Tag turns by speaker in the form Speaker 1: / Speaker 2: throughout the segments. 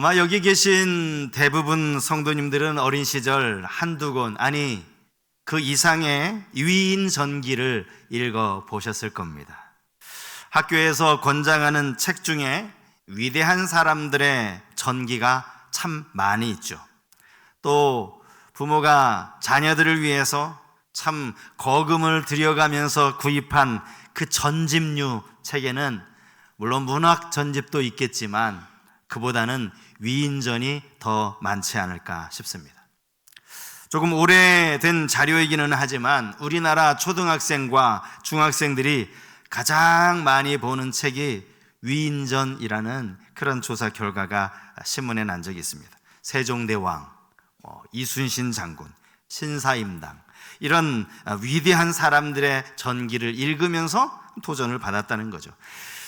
Speaker 1: 아마 여기 계신 대부분 성도님들은 어린 시절 한두 권, 아니 그 이상의 위인 전기를 읽어 보셨을 겁니다. 학교에서 권장하는 책 중에 위대한 사람들의 전기가 참 많이 있죠. 또 부모가 자녀들을 위해서 참 거금을 들여가면서 구입한 그 전집류 책에는 물론 문학 전집도 있겠지만 그보다는 위인전이 더 많지 않을까 싶습니다. 조금 오래된 자료이기는 하지만 우리나라 초등학생과 중학생들이 가장 많이 보는 책이 위인전이라는 그런 조사 결과가 신문에 난 적이 있습니다. 세종대왕, 이순신 장군, 신사임당, 이런 위대한 사람들의 전기를 읽으면서 도전을 받았다는 거죠.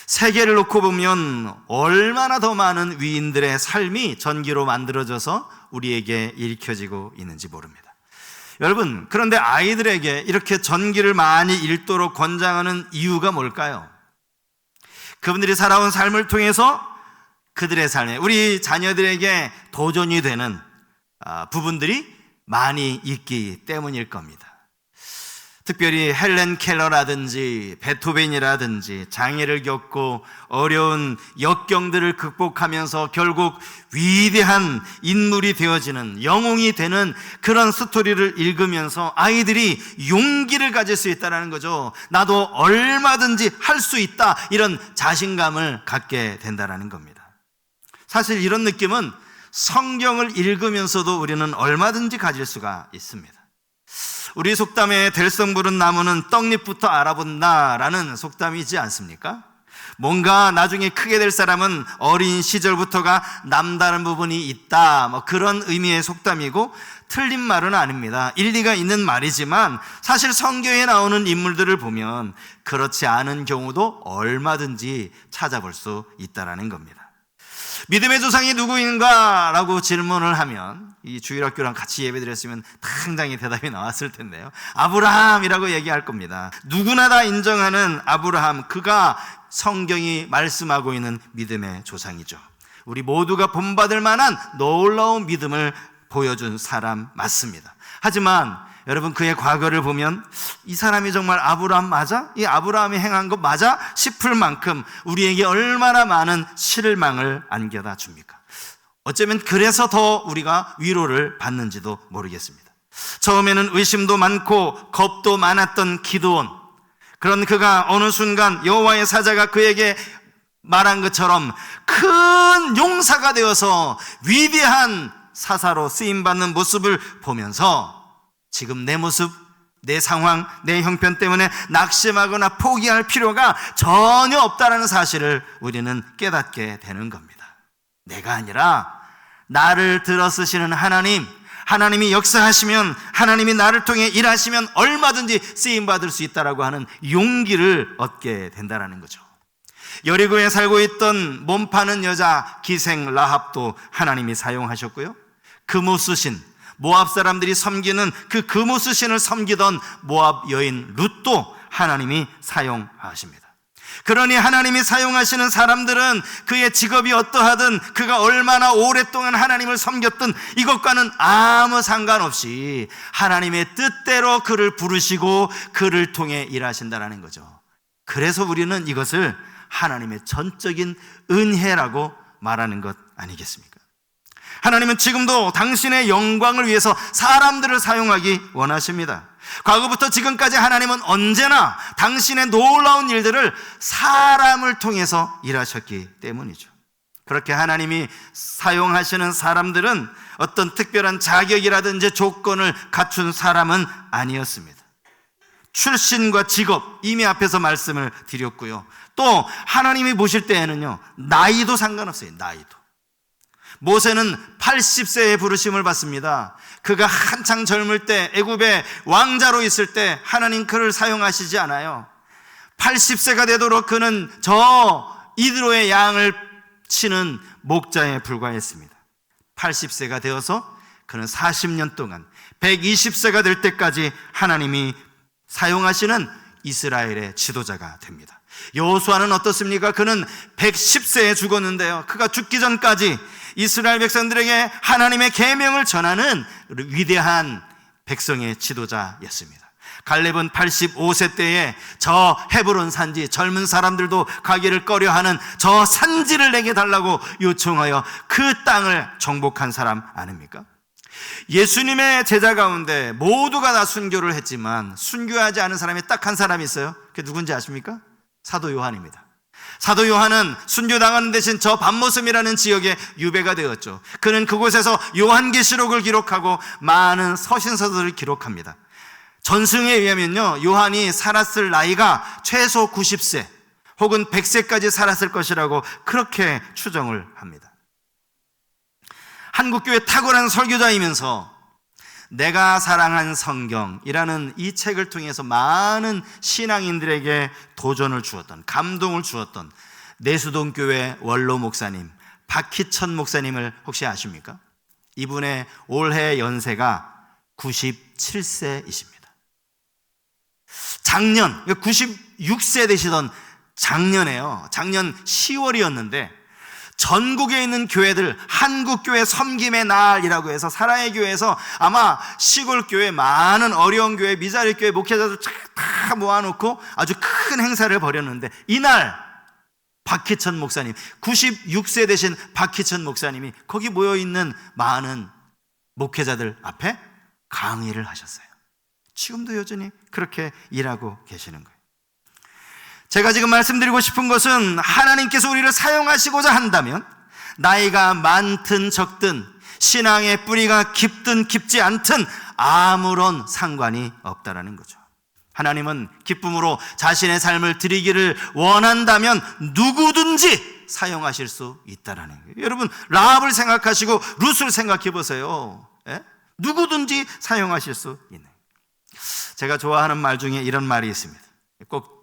Speaker 1: 세계를 놓고 보면 얼마나 더 많은 위인들의 삶이 전기로 만들어져서 우리에게 읽혀지고 있는지 모릅니다. 여러분, 그런데 아이들에게 이렇게 전기를 많이 읽도록 권장하는 이유가 뭘까요? 그분들이 살아온 삶을 통해서 그들의 삶에, 우리 자녀들에게 도전이 되는 부분들이 많이 있기 때문일 겁니다. 특별히 헬렌 켈러라든지 베토벤이라든지 장애를 겪고 어려운 역경들을 극복하면서 결국 위대한 인물이 되어지는, 영웅이 되는 그런 스토리를 읽으면서 아이들이 용기를 가질 수 있다는 거죠. 나도 얼마든지 할 수 있다, 이런 자신감을 갖게 된다는 겁니다. 사실 이런 느낌은 성경을 읽으면서도 우리는 얼마든지 가질 수가 있습니다. 우리 속담에 될성 부른 나무는 떡잎부터 알아본다라는 속담이 있지 않습니까? 뭔가 나중에 크게 될 사람은 어린 시절부터가 남다른 부분이 있다, 그런 의미의 속담이고 틀린 말은 아닙니다. 일리가 있는 말이지만 사실 성경에 나오는 인물들을 보면 그렇지 않은 경우도 얼마든지 찾아볼 수 있다는 겁니다. 믿음의 조상이 누구인가? 라고 질문을 하면 이 주일학교랑 같이 예배드렸으면 당당히 대답이 나왔을 텐데요. 아브라함이라고 얘기할 겁니다. 누구나 다 인정하는 아브라함, 그가 성경이 말씀하고 있는 믿음의 조상이죠. 우리 모두가 본받을 만한 놀라운 믿음을 보여준 사람 맞습니다. 하지만 여러분, 그의 과거를 보면 이 사람이 정말 아브라함 맞아? 이 아브라함이 행한 것 맞아? 싶을 만큼 우리에게 얼마나 많은 실망을 안겨다 줍니까? 어쩌면 그래서 더 우리가 위로를 받는지도 모르겠습니다. 처음에는 의심도 많고 겁도 많았던 기드온, 그런 그가 어느 순간 여호와의 사자가 그에게 말한 것처럼 큰 용사가 되어서 위대한 사사로 쓰임받는 모습을 보면서 지금 내 모습, 내 상황, 내 형편 때문에 낙심하거나 포기할 필요가 전혀 없다는 사실을 우리는 깨닫게 되는 겁니다. 내가 아니라 나를 들어쓰시는 하나님이 역사하시면, 하나님이 나를 통해 일하시면 얼마든지 쓰임받을 수 있다라고 하는 용기를 얻게 된다는 거죠. 여리고에 살고 있던 몸 파는 여자 기생 라합도 하나님이 사용하셨고요, 금우 쓰신 모압 사람들이 섬기는 그 금우스 신을 섬기던 모압 여인 룻도 하나님이 사용하십니다. 그러니 하나님이 사용하시는 사람들은 그의 직업이 어떠하든, 그가 얼마나 오랫동안 하나님을 섬겼든 이것과는 아무 상관없이 하나님의 뜻대로 그를 부르시고 그를 통해 일하신다는 거죠. 그래서 우리는 이것을 하나님의 전적인 은혜라고 말하는 것 아니겠습니까? 하나님은 지금도 당신의 영광을 위해서 사람들을 사용하기 원하십니다. 과거부터 지금까지 하나님은 언제나 당신의 놀라운 일들을 사람을 통해서 일하셨기 때문이죠. 그렇게 하나님이 사용하시는 사람들은 어떤 특별한 자격이라든지 조건을 갖춘 사람은 아니었습니다. 출신과 직업, 이미 앞에서 말씀을 드렸고요, 또 하나님이 보실 때에는요, 나이도 상관없어요. 나이도. 모세는 80세의 부르심을 받습니다. 그가 한창 젊을 때, 애굽의 왕자로 있을 때 하나님 그를 사용하시지 않아요. 80세가 되도록 그는 저 이드로의 양을 치는 목자에 불과했습니다. 80세가 되어서 그는 40년 동안 120세가 될 때까지 하나님이 사용하시는 이스라엘의 지도자가 됩니다. 여호수아는 어떻습니까? 그는 110세에 죽었는데요, 그가 죽기 전까지 이스라엘 백성들에게 하나님의 계명을 전하는 위대한 백성의 지도자였습니다. 갈렙은 85세 때에 저 헤브론 산지, 젊은 사람들도 가기를 꺼려하는 저 산지를 내게 달라고 요청하여 그 땅을 정복한 사람 아닙니까? 예수님의 제자 가운데 모두가 다 순교를 했지만 순교하지 않은 사람이 딱 한 사람이 있어요. 그게 누군지 아십니까? 사도 요한입니다. 사도 요한은 순교당하는 대신 저 밤모섬이라는 지역에 유배가 되었죠. 그는 그곳에서 요한계시록을 기록하고 많은 서신서들을 기록합니다. 전승에 의하면요, 요한이 살았을 나이가 최소 90세 혹은 100세까지 살았을 것이라고 그렇게 추정을 합니다. 한국교회 탁월한 설교자이면서 내가 사랑한 성경이라는 이 책을 통해서 많은 신앙인들에게 도전을 주었던, 감동을 주었던 내수동교회 원로 목사님 박희천 목사님을 혹시 아십니까? 이분의 올해 연세가 97세이십니다. 작년 96세 되시던 작년에요, 작년 10월이었는데 전국에 있는 교회들 한국교회 섬김의 날이라고 해서 사랑의 교회에서 아마 시골교회 많은 어려운 교회 미자리 교회 목회자들 다 모아놓고 아주 큰 행사를 벌였는데 이날 박희천 목사님 96세 되신 박희천 목사님이 거기 모여있는 많은 목회자들 앞에 강의를 하셨어요. 지금도 여전히 그렇게 일하고 계시는 거예요. 제가 지금 말씀드리고 싶은 것은 하나님께서 우리를 사용하시고자 한다면 나이가 많든 적든 신앙의 뿌리가 깊든 깊지 않든 아무런 상관이 없다라는 거죠. 하나님은 기쁨으로 자신의 삶을 드리기를 원한다면 누구든지 사용하실 수 있다라는 거예요. 여러분 라합을 생각하시고 룻을 생각해 보세요. 예? 누구든지 사용하실 수 있는. 제가 좋아하는 말 중에 이런 말이 있습니다. 꼭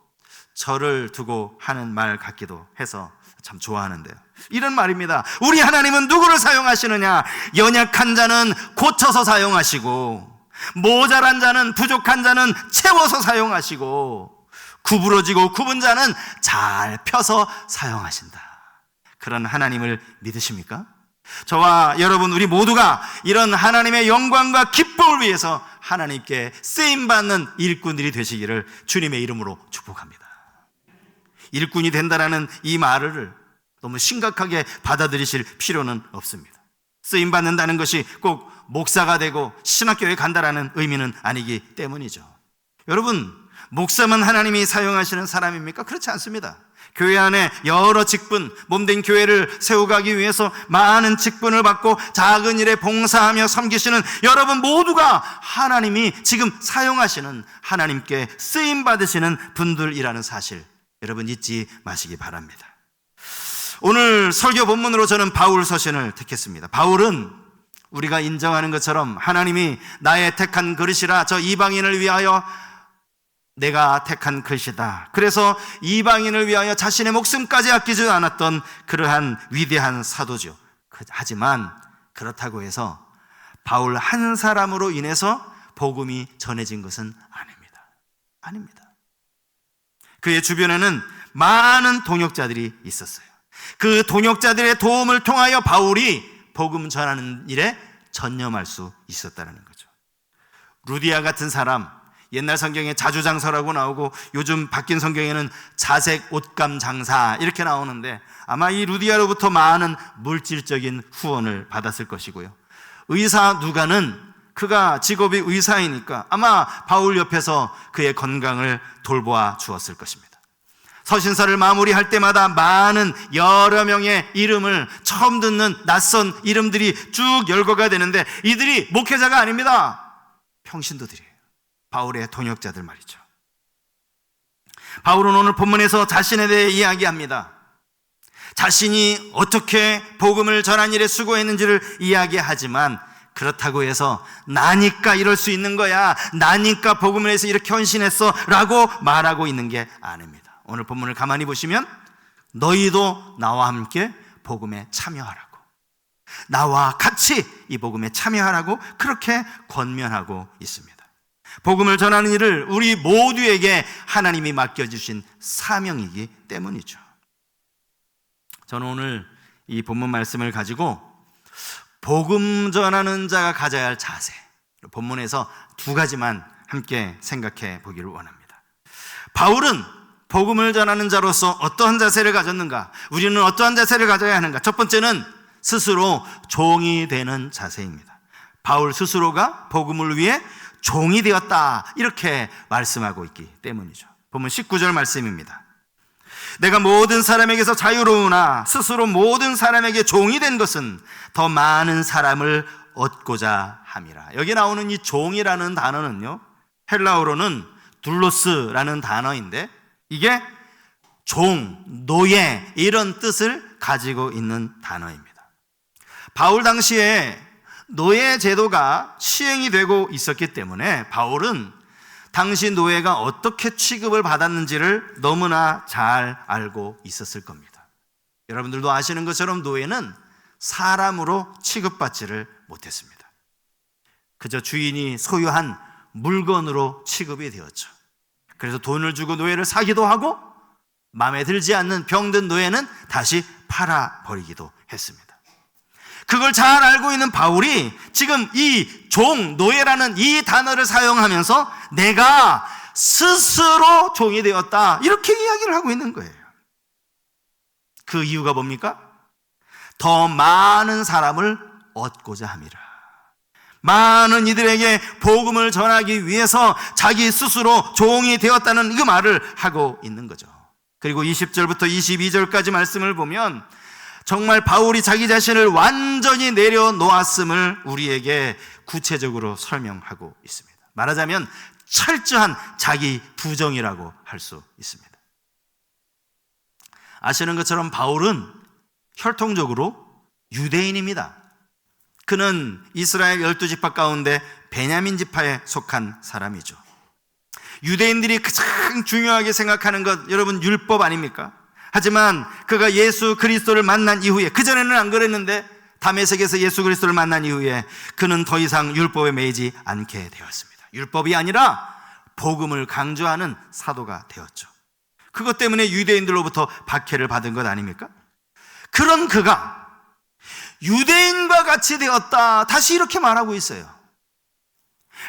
Speaker 1: 저를 두고 하는 말 같기도 해서 참 좋아하는데요. 이런 말입니다. 우리 하나님은 누구를 사용하시느냐? 연약한 자는 고쳐서 사용하시고 모자란 자는, 부족한 자는 채워서 사용하시고 구부러지고 굽은 자는 잘 펴서 사용하신다. 그런 하나님을 믿으십니까? 저와 여러분 우리 모두가 이런 하나님의 영광과 기쁨을 위해서 하나님께 쓰임받는 일꾼들이 되시기를 주님의 이름으로 축복합니다. 일꾼이 된다라는 이 말을 너무 심각하게 받아들이실 필요는 없습니다. 쓰임받는다는 것이 꼭 목사가 되고 신학교에 간다라는 의미는 아니기 때문이죠. 여러분, 목사만 하나님이 사용하시는 사람입니까? 그렇지 않습니다. 교회 안에 여러 직분, 몸된 교회를 세워가기 위해서 많은 직분을 받고 작은 일에 봉사하며 섬기시는 여러분 모두가 하나님이 지금 사용하시는, 하나님께 쓰임받으시는 분들이라는 사실 여러분 잊지 마시기 바랍니다. 오늘 설교 본문으로 저는 바울 서신을 택했습니다. 바울은 우리가 인정하는 것처럼 하나님이 나의 택한 그릇이라 저 이방인을 위하여 내가 택한 그릇이다. 그래서 이방인을 위하여 자신의 목숨까지 아끼지 않았던 그러한 위대한 사도죠. 하지만 그렇다고 해서 바울 한 사람으로 인해서 복음이 전해진 것은 아닙니다. 그의 주변에는 많은 동역자들이 있었어요. 그 동역자들의 도움을 통하여 바울이 복음 전하는 일에 전념할 수 있었다는 거죠. 루디아 같은 사람, 옛날 성경에 자주장서라고 나오고 요즘 바뀐 성경에는 자색 옷감 장사 이렇게 나오는데 아마 이 루디아로부터 많은 물질적인 후원을 받았을 것이고요. 의사 누가는 그가 직업이 의사이니까 아마 바울 옆에서 그의 건강을 돌보아 주었을 것입니다. 서신서를 마무리할 때마다 많은 여러 명의 이름을, 처음 듣는 낯선 이름들이 쭉 열거가 되는데 이들이 목회자가 아닙니다. 평신도들이에요. 바울의 동역자들 말이죠. 바울은 오늘 본문에서 자신에 대해 이야기합니다. 자신이 어떻게 복음을 전한 일에 수고했는지를 이야기하지만 그렇다고 해서 나니까 이럴 수 있는 거야, 나니까 복음을 해서 이렇게 헌신했어 라고 말하고 있는 게 아닙니다. 오늘 본문을 가만히 보시면 너희도 나와 함께 복음에 참여하라고, 나와 같이 이 복음에 참여하라고 그렇게 권면하고 있습니다. 복음을 전하는 일을 우리 모두에게 하나님이 맡겨주신 사명이기 때문이죠. 저는 오늘 이 본문 말씀을 가지고 복음 전하는 자가 가져야 할 자세, 본문에서 두 가지만 함께 생각해 보기를 원합니다. 바울은 복음을 전하는 자로서 어떠한 자세를 가졌는가? 우리는 어떠한 자세를 가져야 하는가? 첫 번째는 스스로 종이 되는 자세입니다. 바울 스스로가 복음을 위해 종이 되었다, 이렇게 말씀하고 있기 때문이죠. 본문 19절 말씀입니다. 내가 모든 사람에게서 자유로우나 스스로 모든 사람에게 종이 된 것은 더 많은 사람을 얻고자 함이라. 여기 나오는 이 종이라는 단어는요, 헬라어로는 둘로스라는 단어인데, 이게 종, 노예, 이런 뜻을 가지고 있는 단어입니다. 바울 당시에 노예 제도가 시행이 되고 있었기 때문에 바울은 당시 노예가 어떻게 취급을 받았는지를 너무나 잘 알고 있었을 겁니다. 여러분들도 아시는 것처럼 노예는 사람으로 취급받지를 못했습니다. 그저 주인이 소유한 물건으로 취급이 되었죠. 그래서 돈을 주고 노예를 사기도 하고, 마음에 들지 않는 병든 노예는 다시 팔아버리기도 했습니다. 그걸 잘 알고 있는 바울이 지금 이 종, 노예라는 이 단어를 사용하면서 내가 스스로 종이 되었다, 이렇게 이야기를 하고 있는 거예요. 그 이유가 뭡니까? 더 많은 사람을 얻고자 함이라. 많은 이들에게 복음을 전하기 위해서 자기 스스로 종이 되었다는 그 말을 하고 있는 거죠. 그리고 20절부터 22절까지 말씀을 보면 정말 바울이 자기 자신을 완전히 내려놓았음을 우리에게 구체적으로 설명하고 있습니다. 말하자면 철저한 자기 부정이라고 할 수 있습니다. 아시는 것처럼 바울은 혈통적으로 유대인입니다. 그는 이스라엘 12지파 가운데 베냐민 지파에 속한 사람이죠. 유대인들이 가장 중요하게 생각하는 것, 여러분, 율법 아닙니까? 하지만 그가 예수 그리스도를 만난 이후에, 그전에는 안 그랬는데 다메섹에서 예수 그리스도를 만난 이후에 그는 더 이상 율법에 매이지 않게 되었습니다. 율법이 아니라 복음을 강조하는 사도가 되었죠. 그것 때문에 유대인들로부터 박해를 받은 것 아닙니까? 그런 그가 유대인과 같이 되었다, 다시 이렇게 말하고 있어요.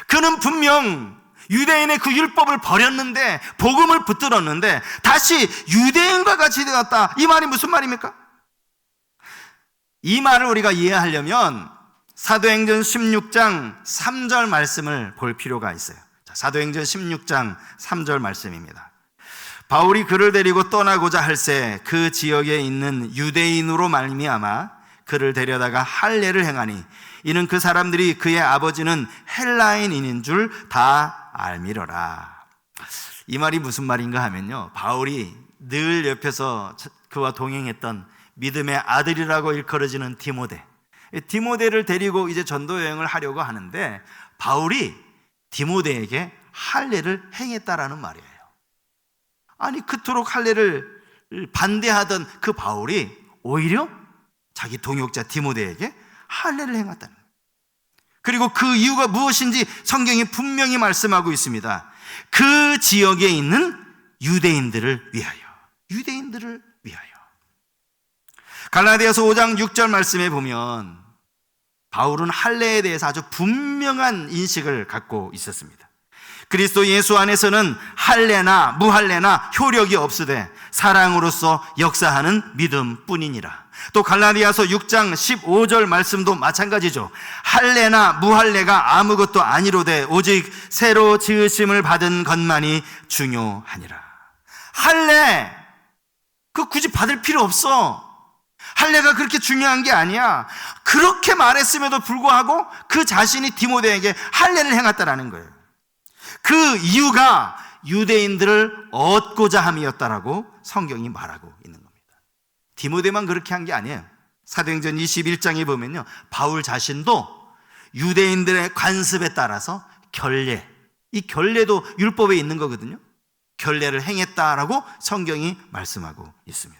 Speaker 1: 그는 분명 유대인의 그 율법을 버렸는데, 복음을 붙들었는데 다시 유대인과 같이 되었다, 이 말이 무슨 말입니까? 이 말을 우리가 이해하려면 사도행전 16장 3절 말씀을 볼 필요가 있어요. 자, 사도행전 16장 3절 말씀입니다. 바울이 그를 데리고 떠나고자 할새 그 지역에 있는 유대인으로 말미암아 그를 데려다가 할례를 행하니 이는 그 사람들이 그의 아버지는 헬라인인 줄 다 알미러라. 이 말이 무슨 말인가 하면요, 바울이 늘 옆에서 그와 동행했던 믿음의 아들이라고 일컬어지는 디모데를 데리고 이제 전도 여행을 하려고 하는데 바울이 디모데에게 할례를 행했다라는 말이에요. 아니, 그토록 할례를 반대하던 그 바울이 오히려 자기 동역자 디모데에게 할례를 행했다는 거예요. 그리고 그 이유가 무엇인지 성경이 분명히 말씀하고 있습니다. 그 지역에 있는 유대인들을 위하여. 유대인들을 위하여. 갈라디아서 5장 6절 말씀에 보면 바울은 할례에 대해서 아주 분명한 인식을 갖고 있었습니다. 그리스도 예수 안에서는 할례나 무할례나 효력이 없으되 사랑으로서 역사하는 믿음뿐이니라. 또 갈라디아서 6장 15절 말씀도 마찬가지죠. 할례나 무할례가 아무것도 아니로되 오직 새로 지으심을 받은 것만이 중요하니라. 할례, 그 굳이 받을 필요 없어. 할례가 그렇게 중요한 게 아니야. 그렇게 말했음에도 불구하고 그 자신이 디모데에게 할례를 행했다라는 거예요. 그 이유가 유대인들을 얻고자 함이었다라고 성경이 말하고 있는 겁니다. 디모데만 그렇게 한 게 아니에요. 사도행전 21장에 보면요, 바울 자신도 유대인들의 관습에 따라서 결례, 이 결례도 율법에 있는 거거든요. 결례를 행했다라고 성경이 말씀하고 있습니다.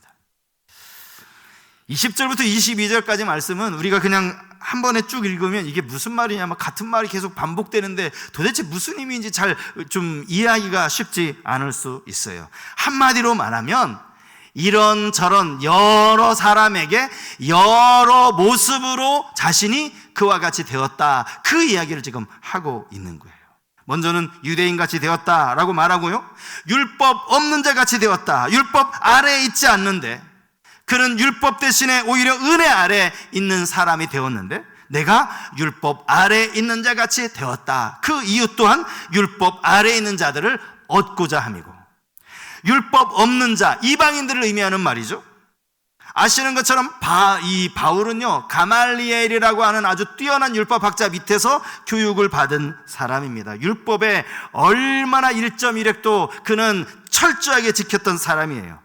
Speaker 1: 20절부터 22절까지 말씀은 우리가 그냥 한 번에 쭉 읽으면 이게 무슨 말이냐, 막 같은 말이 계속 반복되는데 도대체 무슨 의미인지 잘 좀 이해하기가 쉽지 않을 수 있어요. 한마디로 말하면 이런저런 여러 사람에게 여러 모습으로 자신이 그와 같이 되었다, 그 이야기를 지금 하고 있는 거예요. 먼저는 유대인같이 되었다라고 말하고요, 율법 없는 자같이 되었다, 율법 아래에 있지 않는데 그는 율법 대신에 오히려 은혜 아래에 있는 사람이 되었는데 내가 율법 아래에 있는 자같이 되었다, 그 이유 또한 율법 아래에 있는 자들을 얻고자 함이고, 율법 없는 자, 이방인들을 의미하는 말이죠. 아시는 것처럼 이 바울은요, 가말리엘이라고 하는 아주 뛰어난 율법학자 밑에서 교육을 받은 사람입니다. 율법에 얼마나 1.1획도 그는 철저하게 지켰던 사람이에요.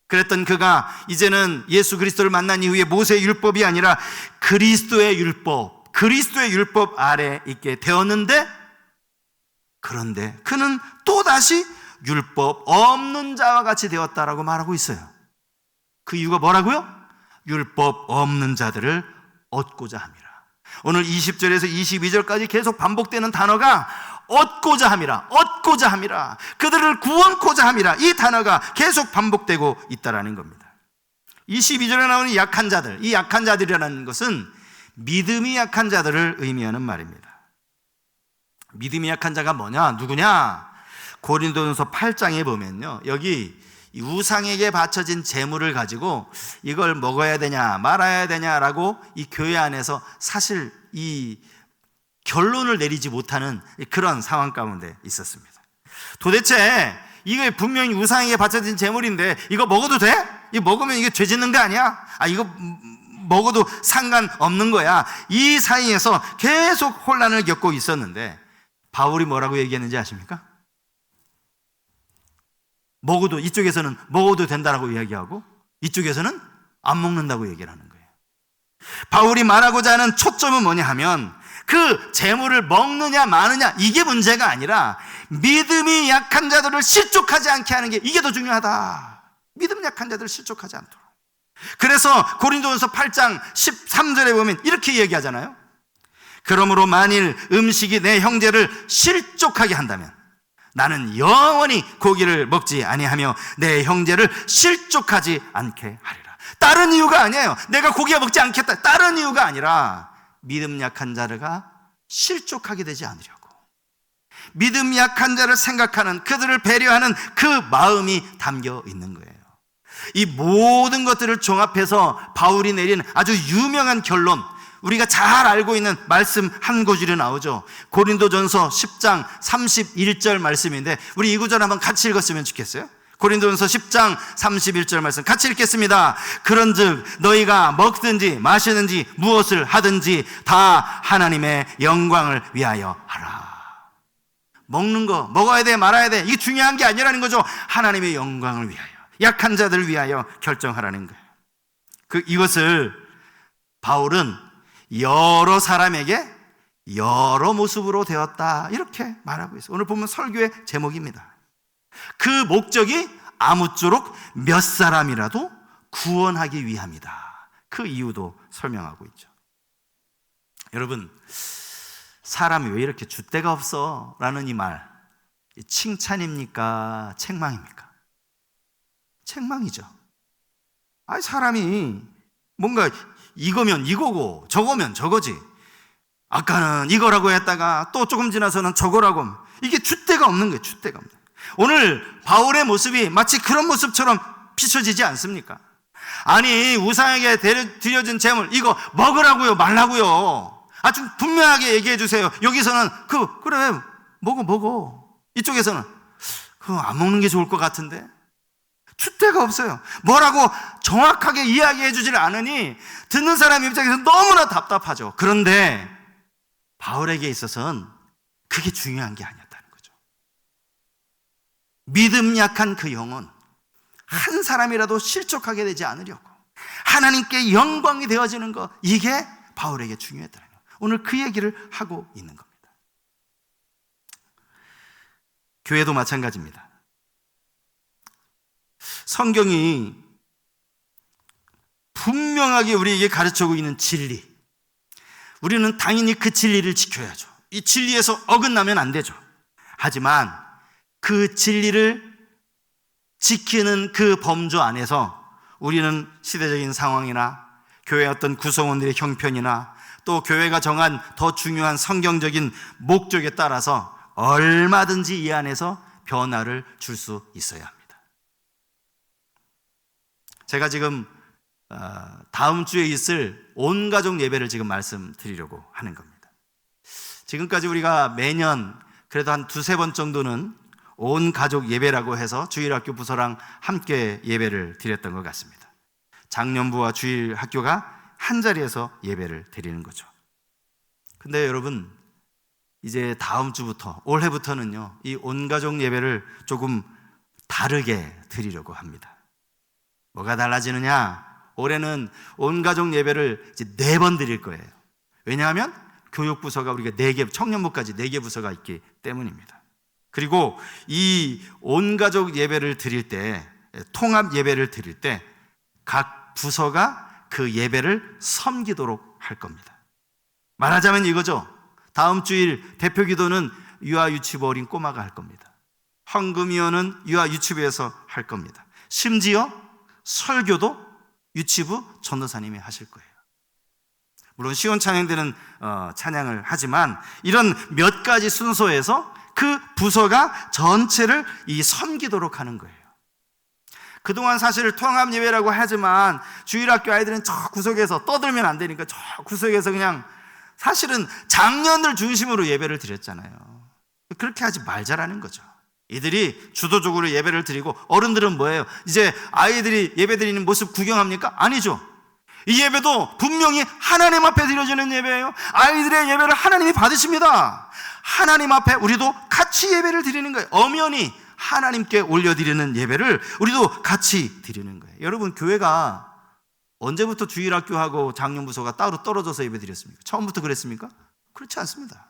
Speaker 1: 그랬던 그가 이제는 예수 그리스도를 만난 이후에 모세의 율법이 아니라 그리스도의 율법 아래에 있게 되었는데, 그런데 그는 또다시 율법 없는 자와 같이 되었다라고 말하고 있어요. 그 이유가 뭐라고요? 율법 없는 자들을 얻고자 함이라. 오늘 20절에서 22절까지 계속 반복되는 단어가 얻고자 함이라, 얻고자 함이라, 그들을 구원코자 함이라, 이 단어가 계속 반복되고 있다라는 겁니다. 22절에 나오는 약한 자들, 이 약한 자들이라는 것은 믿음이 약한 자들을 의미하는 말입니다. 믿음이 약한 자가 뭐냐, 누구냐? 고린도전서 8장에 보면요, 여기 우상에게 바쳐진 재물을 가지고 이걸 먹어야 되냐 말아야 되냐라고 이 교회 안에서 사실 이 결론을 내리지 못하는 그런 상황 가운데 있었습니다. 도대체 이거 분명히 우상에게 바쳐진 재물인데 이거 먹어도 돼? 이거 먹으면 이게 죄 짓는 거 아니야? 이거 먹어도 상관없는 거야. 이 사이에서 계속 혼란을 겪고 있었는데 바울이 뭐라고 얘기했는지 아십니까? 먹어도, 이쪽에서는 먹어도 된다라고 이야기하고 이쪽에서는 안 먹는다고 얘기를 하는 거예요. 바울이 말하고자 하는 초점은 뭐냐 하면 그 재물을 먹느냐 마느냐 이게 문제가 아니라 믿음이 약한 자들을 실족하지 않게 하는 게, 이게 더 중요하다. 믿음 약한 자들을 실족하지 않도록. 그래서 고린도전서 8장 13절에 보면 이렇게 얘기하잖아요. 그러므로 만일 음식이 내 형제를 실족하게 한다면 나는 영원히 고기를 먹지 아니하며 내 형제를 실족하지 않게 하리라. 다른 이유가 아니에요. 내가 고기가 먹지 않겠다, 다른 이유가 아니라 믿음 약한 자가 실족하게 되지 않으려고, 믿음 약한 자를 생각하는, 그들을 배려하는 그 마음이 담겨 있는 거예요. 이 모든 것들을 종합해서 바울이 내린 아주 유명한 결론, 우리가 잘 알고 있는 말씀 한 구절이 나오죠. 고린도전서 10장 31절 말씀인데 우리 이 구절 한번 같이 읽었으면 좋겠어요. 고린도전서 10장 31절 말씀 같이 읽겠습니다. 그런즉 너희가 먹든지 마시든지 무엇을 하든지 다 하나님의 영광을 위하여 하라. 먹는 거, 먹어야 돼 말아야 돼, 이게 중요한 게 아니라는 거죠. 하나님의 영광을 위하여, 약한 자들을 위하여 결정하라는 거예요. 이것을 바울은 여러 사람에게 여러 모습으로 되었다, 이렇게 말하고 있어요. 오늘 보면 설교의 제목입니다. 그 목적이 아무쪼록 몇 사람이라도 구원하기 위함이다. 그 이유도 설명하고 있죠. 여러분, 사람이 왜 이렇게 줏대가 없어? 라는 이 말, 칭찬입니까? 책망입니까? 책망이죠. 사람이 뭔가 이거면 이거고 저거면 저거지, 아까는 이거라고 했다가 또 조금 지나서는 저거라고, 이게 줏대가 없는 거예요. 줏대가 없는 거예요. 오늘 바울의 모습이 마치 그런 모습처럼 비춰지지 않습니까? 아니, 우상에게 드려진 재물 이거 먹으라고요 말라고요? 아주 분명하게 얘기해 주세요. 여기서는 그래 먹어, 이쪽에서는 그거 안 먹는 게 좋을 것 같은데. 줏대가 없어요. 뭐라고 정확하게 이야기해 주질 않으니 듣는 사람 입장에서 너무나 답답하죠. 그런데 바울에게 있어서는 그게 중요한 게 아니었다는 거죠. 믿음 약한 그 영혼 한 사람이라도 실족하게 되지 않으려고 하나님께 영광이 되어지는 것, 이게 바울에게 중요했다는 거예요. 오늘 그 얘기를 하고 있는 겁니다. 교회도 마찬가지입니다. 성경이 분명하게 우리에게 가르쳐주고 있는 진리, 우리는 당연히 그 진리를 지켜야죠. 이 진리에서 어긋나면 안 되죠. 하지만 그 진리를 지키는 그 범주 안에서 우리는 시대적인 상황이나 교회 어떤 구성원들의 형편이나 또 교회가 정한 더 중요한 성경적인 목적에 따라서 얼마든지 이 안에서 변화를 줄 수 있어야 합니다. 제가 지금 다음 주에 있을 온 가족 예배를 지금 말씀드리려고 하는 겁니다. 지금까지 우리가 매년 그래도 한 두세 번 정도는 온 가족 예배라고 해서 주일학교 부서랑 함께 예배를 드렸던 것 같습니다. 장년부와 주일학교가 한 자리에서 예배를 드리는 거죠. 근데 여러분, 이제 다음 주부터, 올해부터는요, 이 온 가족 예배를 조금 다르게 드리려고 합니다. 뭐가 달라지느냐? 올해는 온 가족 예배를 이제 4번 드릴 거예요. 왜냐하면 교육부서가 우리가 4개, 청년부까지 4개 부서가 있기 때문입니다. 그리고 이 온 가족 예배를 드릴 때, 통합 예배를 드릴 때 각 부서가 그 예배를 섬기도록 할 겁니다. 말하자면 이거죠. 다음 주일 대표 기도는 유아 유치부 어린 꼬마가 할 겁니다. 헌금위원은 유아 유치부에서 할 겁니다. 심지어 설교도 유치부 전도사님이 하실 거예요. 물론 시온찬양대는 찬양을 하지만 이런 몇 가지 순서에서 그 부서가 전체를 섬기도록 하는 거예요. 그동안 사실 통합 예배라고 하지만 주일학교 아이들은 저 구석에서 떠들면 안 되니까 저 구석에서 그냥 사실은 장년들 중심으로 예배를 드렸잖아요. 그렇게 하지 말자라는 거죠. 이들이 주도적으로 예배를 드리고 어른들은 뭐예요? 이제 아이들이 예배 드리는 모습 구경합니까? 아니죠. 이 예배도 분명히 하나님 앞에 드려지는 예배예요. 아이들의 예배를 하나님이 받으십니다. 하나님 앞에 우리도 같이 예배를 드리는 거예요. 엄연히 하나님께 올려드리는 예배를 우리도 같이 드리는 거예요. 여러분, 교회가 언제부터 주일학교하고 장년부서가 따로 떨어져서 예배 드렸습니까? 처음부터 그랬습니까? 그렇지 않습니다.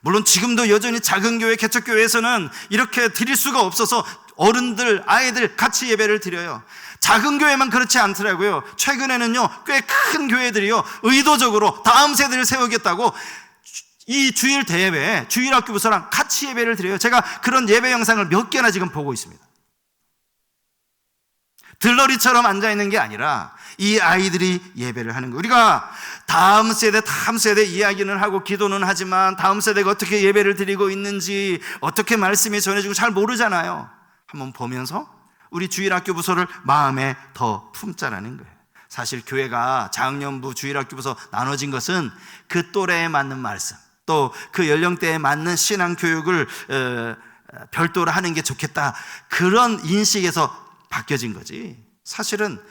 Speaker 1: 물론 지금도 여전히 작은 교회, 개척교회에서는 이렇게 드릴 수가 없어서 어른들, 아이들 같이 예배를 드려요. 작은 교회만 그렇지 않더라고요. 최근에는요, 꽤 큰 교회들이요, 의도적으로 다음 세대를 세우겠다고 이 주일 대예배, 주일학교 부서랑 같이 예배를 드려요. 제가 그런 예배 영상을 몇 개나 지금 보고 있습니다. 들러리처럼 앉아있는 게 아니라 이 아이들이 예배를 하는 거예요. 우리가 다음 세대 이야기는 하고 기도는 하지만 다음 세대가 어떻게 예배를 드리고 있는지, 어떻게 말씀이 전해지고 잘 모르잖아요. 한번 보면서 우리 주일학교 부서를 마음에 더 품자라는 거예요. 사실 교회가 장년부, 주일학교 부서 나눠진 것은 그 또래에 맞는 말씀, 또 그 연령대에 맞는 신앙 교육을 별도로 하는 게 좋겠다, 그런 인식에서 바뀌어진 거지. 사실은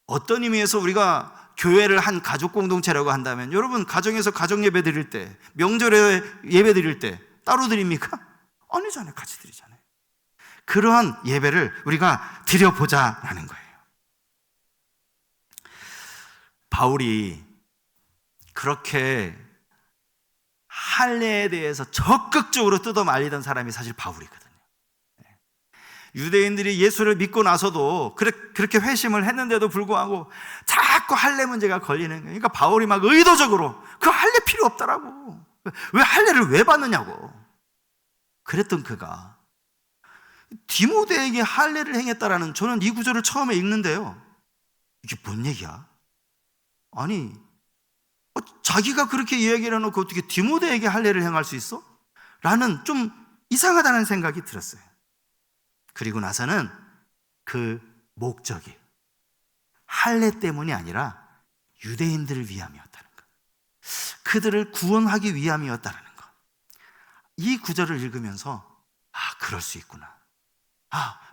Speaker 1: 어떤 의미에서 우리가 교회를 한 가족 공동체라고 한다면, 여러분 가정에서 가정 예배 드릴 때, 명절에 예배 드릴 때 따로 드립니까? 아니잖아요. 같이 드리잖아요. 그러한 예배를 우리가 드려보자라는 거예요. 바울이 그렇게 할례에 대해서 적극적으로 뜯어 말리던 사람이 사실 바울이거든요. 유대인들이 예수를 믿고 나서도 그렇게 회심을 했는데도 불구하고 자꾸 할례 문제가 걸리는 거예요. 그러니까 바울이 막 의도적으로 그 할례 필요 없다라고, 왜 할례를 왜 받느냐고 그랬던 그가 디모데에게 할례를 행했다라는, 저는 이 구절을 처음에 읽는데요, 이게 뭔 얘기야? 아니, 자기가 그렇게 이야기를 해놓고 어떻게 디모데에게 할례를 행할 수 있어? 라는 좀 이상하다는 생각이 들었어요. 그리고 나서는 그 목적이 할례 때문이 아니라 유대인들을 위함이었다는 것, 그들을 구원하기 위함이었다는 것, 이 구절을 읽으면서 그럴 수 있구나,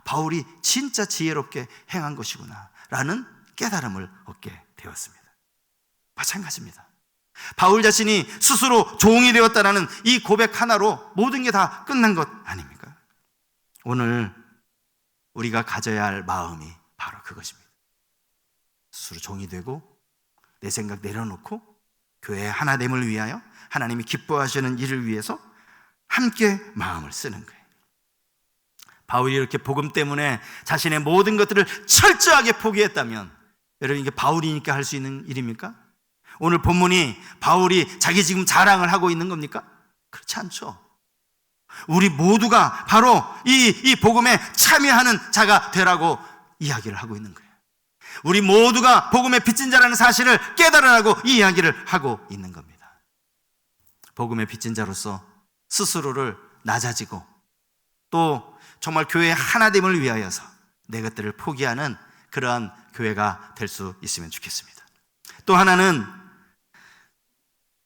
Speaker 1: 바울이 진짜 지혜롭게 행한 것이구나 라는 깨달음을 얻게 되었습니다. 마찬가지입니다. 바울 자신이 스스로 종이 되었다는 이 고백 하나로 모든 게 다 끝난 것 아닙니까? 오늘 우리가 가져야 할 마음이 바로 그것입니다. 스스로 종이 되고 내 생각 내려놓고 교회의 하나됨을 위하여, 하나님이 기뻐하시는 일을 위해서 함께 마음을 쓰는 거예요. 바울이 이렇게 복음 때문에 자신의 모든 것들을 철저하게 포기했다면, 여러분 이게 바울이니까 할 수 있는 일입니까? 오늘 본문이 바울이 자기 지금 자랑을 하고 있는 겁니까? 그렇지 않죠. 우리 모두가 바로 이 복음에 참여하는 자가 되라고 이야기를 하고 있는 거예요. 우리 모두가 복음의 빚진 자라는 사실을 깨달으라고 이 이야기를 하고 있는 겁니다. 복음의 빚진 자로서 스스로를 낮아지고 또 정말 교회의 하나됨을 위하여서 내 것들을 포기하는 그러한 교회가 될 수 있으면 좋겠습니다. 또 하나는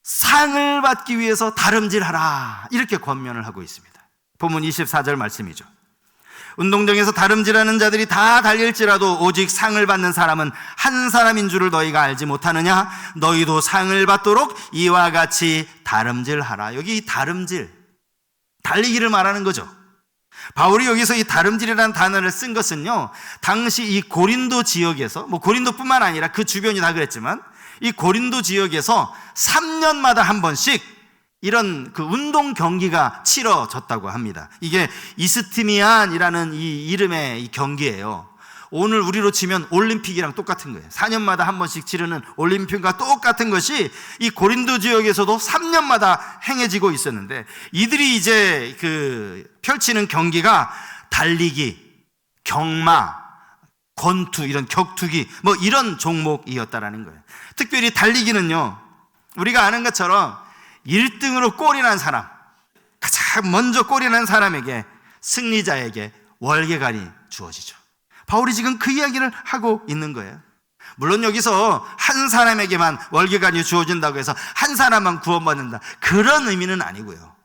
Speaker 1: 상을 받기 위해서 다름질하라, 이렇게 권면을 하고 있습니다. 본문 24절 말씀이죠. 운동장에서 다름질하는 자들이 다 달릴지라도 오직 상을 받는 사람은 한 사람인 줄을 너희가 알지 못하느냐? 너희도 상을 받도록 이와 같이 다름질하라. 여기 다름질, 달리기를 말하는 거죠. 바울이 여기서 이 다름질이라는 단어를 쓴 것은요, 당시 이 고린도 지역에서, 고린도뿐만 아니라 그 주변이 다 그랬지만, 이 고린도 지역에서 3년마다 한 번씩 이런 그 운동 경기가 치러졌다고 합니다. 이게 이스티미안이라는 이 이름의 이 경기예요. 오늘 우리로 치면 올림픽이랑 똑같은 거예요. 4년마다 한 번씩 치르는 올림픽과 똑같은 것이 이 고린도 지역에서도 3년마다 행해지고 있었는데, 이들이 이제 펼치는 경기가 달리기, 경마, 권투, 이런 격투기, 이런 종목이었다라는 거예요. 특별히 달리기는요, 우리가 아는 것처럼 1등으로 골이 난 사람, 가장 먼저 골이 난 사람에게, 승리자에게 월계관이 주어지죠. 바울이 지금 그 이야기를 하고 있는 거예요. 물론 여기서 한 사람에게만 월계관이 주어진다고 해서 한 사람만 구원받는다, 그런 의미는 아니고요.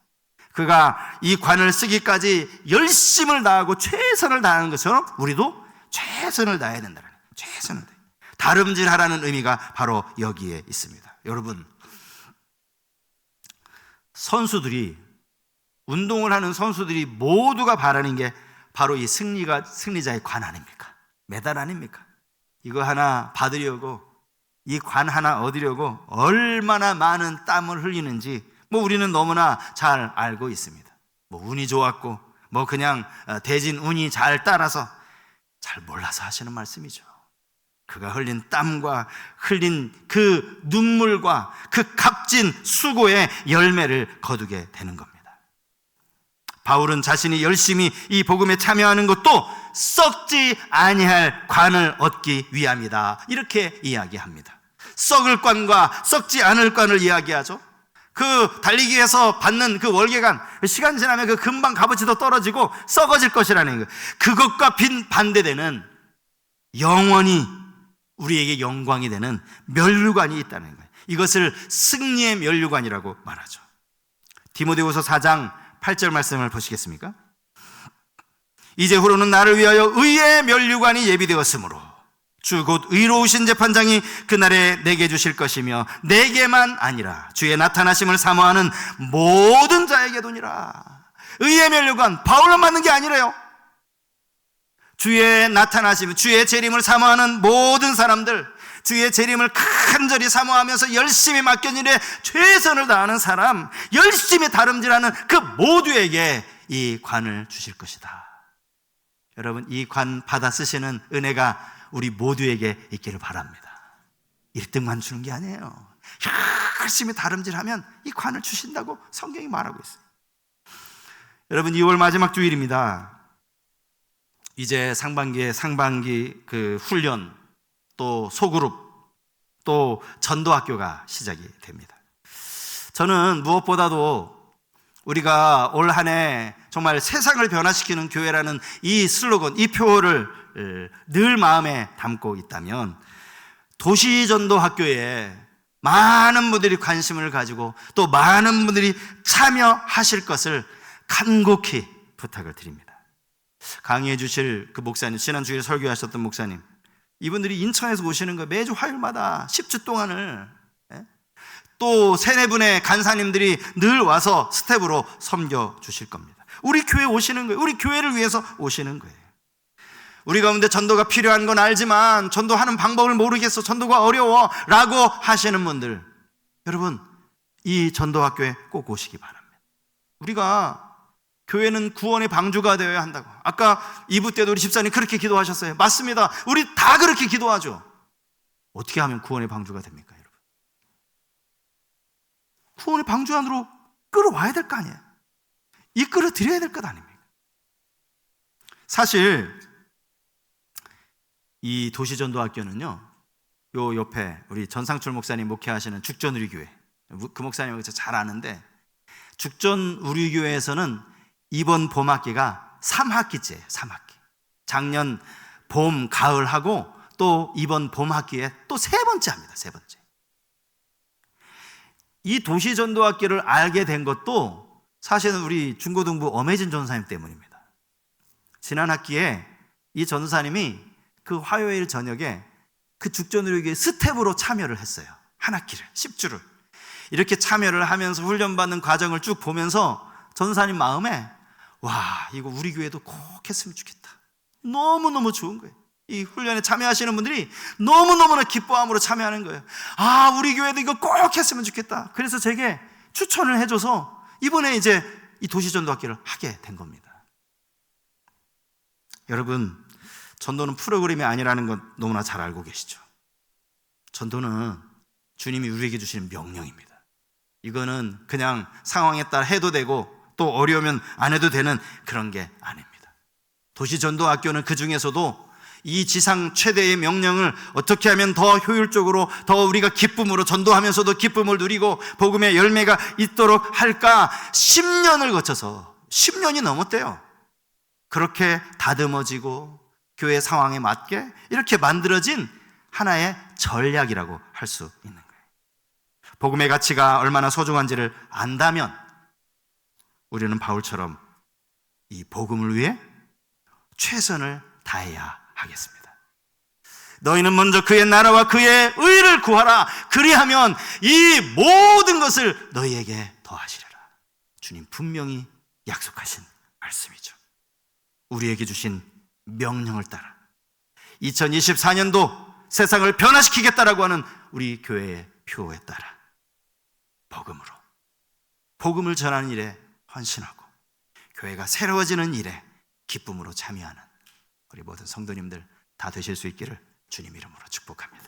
Speaker 1: 그가 이 관을 쓰기까지 열심을 다하고 최선을 다하는 것처럼 우리도 최선을 다해야 된다는 거예요. 최선을 다해. 다름질하라는 의미가 바로 여기에 있습니다. 여러분, 선수들이, 운동을 하는 선수들이 모두가 바라는 게 바로 이 승리자의 관 아닙니까? 메달 아닙니까? 이거 하나 받으려고, 이 관 하나 얻으려고 얼마나 많은 땀을 흘리는지 우리는 너무나 잘 알고 있습니다. 운이 좋았고 그냥 대진 운이 잘 따라서, 잘 몰라서 하시는 말씀이죠. 그가 흘린 땀과 흘린 그 눈물과 그 값진 수고의 열매를 거두게 되는 겁니다. 바울은 자신이 열심히 이 복음에 참여하는 것도 썩지 아니할 관을 얻기 위함이다, 이렇게 이야기합니다. 썩을 관과 썩지 않을 관을 이야기하죠. 그 달리기에서 받는 그 월계관, 시간 지나면 그 금방 값어치도 떨어지고 썩어질 것이라는 거예요. 그것과 반대되는 영원히 우리에게 영광이 되는 면류관이 있다는 거예요. 이것을 승리의 면류관이라고 말하죠. 디모데후서 4장 8절 말씀을 보시겠습니까? 이제후로는 나를 위하여 의의 면류관이 예비되었으므로 주 곧 의로우신 재판장이 그날에 내게 주실 것이며 내게만 아니라 주의 나타나심을 사모하는 모든 자에게도니라. 의의 면류관, 바울만 받는 게 아니래요. 주의 나타나심, 주의 재림을 사모하는 모든 사람들, 주의 재림을 간절히 사모하면서 열심히 맡긴 일에 최선을 다하는 사람, 열심히 다름질하는 그 모두에게 이 관을 주실 것이다. 여러분, 이 관 받아 쓰시는 은혜가 우리 모두에게 있기를 바랍니다. 1등만 주는 게 아니에요. 열심히 다름질하면 이 관을 주신다고 성경이 말하고 있어요. 여러분, 2월 마지막 주일입니다. 이제 상반기 그 훈련, 또 소그룹, 또 전도학교가 시작이 됩니다. 저는 무엇보다도 우리가 올 한 해 정말 세상을 변화시키는 교회라는 이 슬로건, 이 표어를 늘 마음에 담고 있다면, 도시전도학교에 많은 분들이 관심을 가지고 또 많은 분들이 참여하실 것을 간곡히 부탁을 드립니다. 강의해 주실 그 목사님, 지난주에 설교하셨던 목사님, 이분들이 인천에서 오시는 거 매주 화요일마다 10주 동안을, 또 3-4분의 간사님들이 늘 와서 스텝으로 섬겨 주실 겁니다. 우리 교회 오시는 거예요. 우리 교회를 위해서 오시는 거예요. 우리 가운데 전도가 필요한 건 알지만 전도하는 방법을 모르겠어, 전도가 어려워 라고 하시는 분들, 여러분, 이 전도학교에 꼭 오시기 바랍니다. 우리가 교회는 구원의 방주가 되어야 한다고, 아까 2부 때도 우리 집사님 그렇게 기도하셨어요. 맞습니다. 우리 다 그렇게 기도하죠. 어떻게 하면 구원의 방주가 됩니까, 여러분? 구원의 방주 안으로 끌어와야 될 거 아니에요. 이끌어 드려야 될 것 아닙니까? 사실 이 도시전도학교는요, 요 옆에 우리 전상출 목사님 목회하시는 죽전우리교회, 그 목사님은 잘 아는데, 죽전우리교회에서는 이번 봄학기가 3학기째예요. 3학기. 작년 봄, 가을 하고 또 이번 봄학기에 또 세 번째 합니다. 세 번째. 이 도시전도학교를 알게 된 것도 사실은 우리 중고등부 엄혜진 전사님 때문입니다. 지난 학기에 이 전사님이 그 화요일 저녁에 그 죽전우리교회 스텝으로 참여를 했어요. 한 학기를, 10주를. 이렇게 참여를 하면서 훈련받는 과정을 쭉 보면서 전사님 마음에, 와, 이거 우리 교회도 꼭 했으면 좋겠다. 너무너무 좋은 거예요. 이 훈련에 참여하시는 분들이 너무너무나 기뻐함으로 참여하는 거예요. 아, 우리 교회도 이거 꼭 했으면 좋겠다. 그래서 제게 추천을 해줘서 이번에 이제 이 도시전도학교를 하게 된 겁니다. 여러분, 전도는 프로그램이 아니라는 건 너무나 잘 알고 계시죠? 전도는 주님이 우리에게 주시는 명령입니다. 이거는 그냥 상황에 따라 해도 되고 또 어려우면 안 해도 되는 그런 게 아닙니다. 도시전도학교는 그 중에서도 이 지상 최대의 명령을 어떻게 하면 더 효율적으로, 더 우리가 기쁨으로 전도하면서도 기쁨을 누리고 복음의 열매가 있도록 할까 10년을 거쳐서 10년이 넘었대요. 그렇게 다듬어지고 교회 상황에 맞게 이렇게 만들어진 하나의 전략이라고 할 수 있는 거예요. 복음의 가치가 얼마나 소중한지를 안다면 우리는 바울처럼 이 복음을 위해 최선을 다해야 하겠습니다. 너희는 먼저 그의 나라와 그의 의를 구하라. 그리하면 이 모든 것을 너희에게 더하시리라. 주님 분명히 약속하신 말씀이죠. 우리에게 주신 명령을 따라 2024년도 세상을 변화시키겠다라고 하는 우리 교회의 표에 따라 복음으로, 복음을 전하는 일에 헌신하고 교회가 새로워지는 일에 기쁨으로 참여하는 우리 모든 성도님들 다 되실 수 있기를 주님 이름으로 축복합니다.